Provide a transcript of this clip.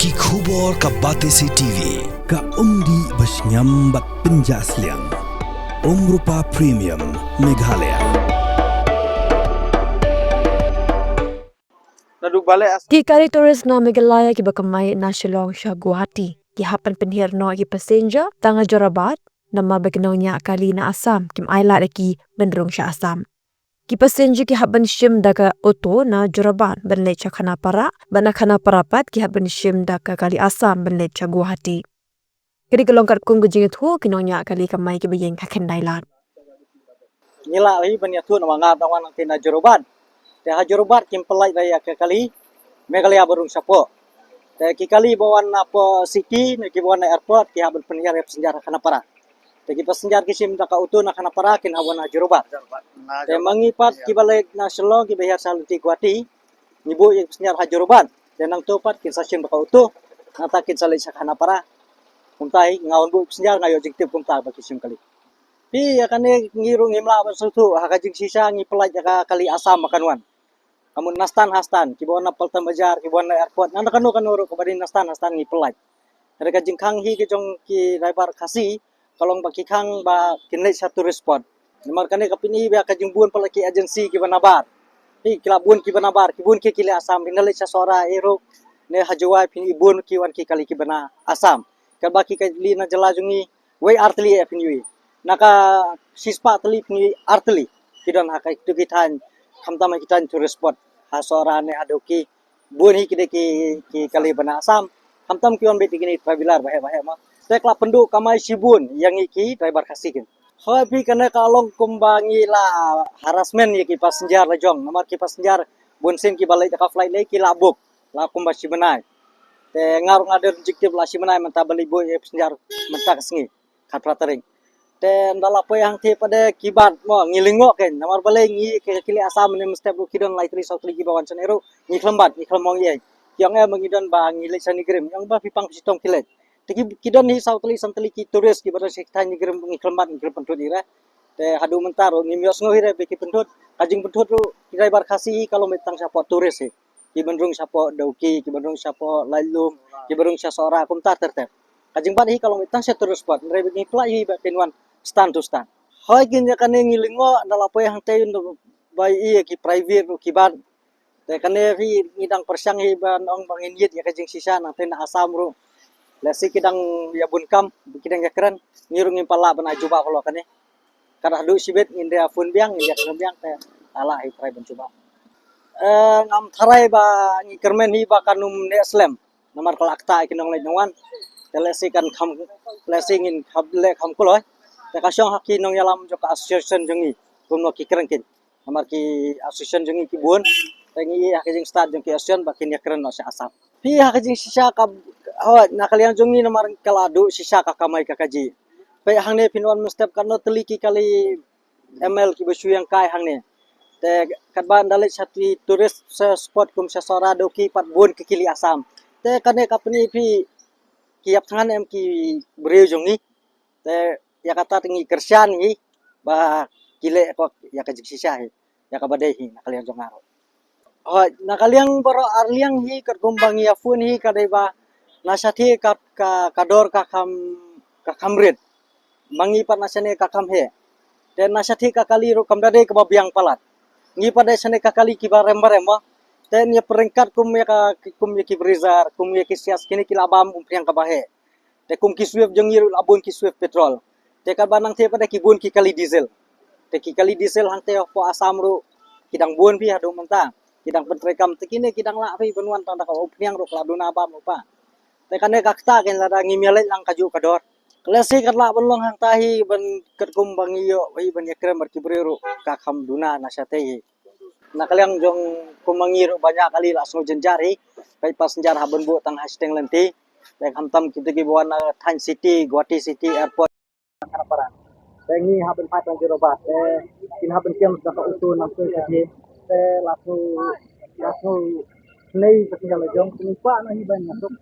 Ki khubor ka Batesi TV ka umdi basnyambak penjaslian. Rupa Premium Meghalaya. Ki kari turis no Meghalaya ki bakamai na Shillong siya Guwahati. Ki hapan penhir no ki passenger tanga Jorabat nama baginong niya kali na Assam kim ayla ki benrung siya Assam. Ki passenger ki haban shim daga oto na Jorabat benle cha Khanapara bana Khanaparapat ki haban shim daga kali Assam benle cha Guwahati. Kiri kelongkar kung gujinget hu kinong niya kali kamai ki bayeng kakendailat. Nila hi banya tu nama ngat awan ke na Jorabat. Te ha Jorabat kim pelai raya ke kali Meghalaya barung sapo. Te ki kali bawan apa city ne ki bawan airport ki haban penjar sejarah Khanapara. Te ki passenger ki sim daka utu na Khanapara kin hawan na Jorabat. Te mangipat ki balik na Shillong ki bayar saluti Guwahati. Nibu yang sejarah ha Jorabat. Te nang topat kin sasim daka utu nata kin salai sa Khanapara. Kumtai ngawan bu sejarah ngayo jingtip kumtai baki sim kali. Pi akan ngirung himla basutu hakajing sisa ngi pelaj kali Assam makanwan. Kamu nastan hastan kibawan na paltam bajar kibawan na airport nanda kanu ro kabadin nastan ngi pelaj. Mereka jingkang hi kejong ki driver kasi kalong baki kang ba kinai satu respon. Namar kane kapini ba kajing buan pelaki agensi ki banabar. Pi kilabun ki banabar kibun ki kili Assam binale sa sora ero ne hajawai pini bun ki wan ki kali ki bana Assam. Kabaki kali na jalajungi way artli e pinui. Naka sispa tali pini artli kidon haka itu kitan kamtama kitan to respond hasora ne adoki buni kide ki kali bana Assam kamtam kion beti kini traveler bahe ma tekla pendu kamai sibun yang iki driver kasikin hobi kana kalong kumbangi la harassment ye ki passenger lajong nomor ki passenger bunsin ki balai ka flight le ki labuk la kumba sibenai te ngarung ada objektif la sibenai mentabali boy passenger mentak sengi katratering te ndala po yang ti pada kibat mo ngilingok ken namar balai ngi kili Assam ne mestep kidon laitri sautli ki bawan senero ngi klembat ngi klemong ye yang mengidon ba ngi lesani grem yang ba pipang sitong kilet tiki kidon hi sautli santli ki turis ki bada sekta ngi grem ngi klembat ngi pentut ira te hadu mentar ngi mios ngohire be ki pentut kajing pentut ru driver khasi kalau metang siapa turis ki bendrung siapa dauki ki bendrung siapa lailum ki bendrung sasora kum tar ter kajing bat hi kalau metang sia terus buat ngi ngi plai ba pinwan stand to stand. Hoi kin ya kane ngilingo adalah apa yang tayo untuk bayi ki private ki ban. Te kane ri ngidang persang hi ban ong bangin yit ya kajing sisa nang ten Assam ru. Lasi kidang ya bunkam kidang ya keren ngirung impala ban ajuba kalau kane. Kada du sibet india fun biang india keren biang te ala hi try ban coba. Ngam tharai ba ngi kermen hi ba kanum ne slam. Nomor kalakta kinong le nyawan. Telesi kan kham lesi ngin khable kham kuloi. Kasyong haki nong yalam joka association jengi kumno ki kerengkin amar ki association jengi ki buon tengi haki jeng start jeng ki association bakin ya keren no sa Assam pi haki jeng sisa ka nakalian jengi nomar kaladu sisa ka kamai ka kaji pe hangne pinwan mestep karno teliki kali ml ki besu yang kai hangne te kadban dalit sati turis spot kum sa sora doki pat buon ki kili Assam te kane kapni pi kiap tangan em ki breu jengi te ya kata tinggi kersian ni ba kile ko ya ka jiksisa hi ya ka badai hi nakaliang jongaro nakaliang baro arliang hi kerkumbang ya fun hi kadai ba nasati ka kador ka kamrit mangi pat nasane ka kam he dan nasati ka kali ro kam dade ka biang palat ngi pada sane ka kali ki barem dan ya peringkat kum ya ki brizar kum ya ki sias kini ki labam umpriang ka bahe te kum ki swift jengir abun ki swift petrol teka banang te pada kibun ki kali diesel te ki kali diesel hang te po Assam ru kidang buon pi hadu menta kidang pentrekam tekine kidang la pi benuan tanda ka opniang ru kladuna ba mopa te kane kakta ken lada ngimiale lang kaju kador klasi katla benlong hang tahi ben ketkum bangiyo wi ben yekrem berkibreru ka kham duna nasate nakaliang jong kumangir banyak kali langsung jenjari kai passenger haben bu tang hashtag lenti te hamtam kitegi buana Than City Guwahati City Airport Khanapara. Tengi haben patang Jorabat. Kin haben kem daka utu nam ke kaje. Lasu nei passenger lejong kumpa no hiban masuk.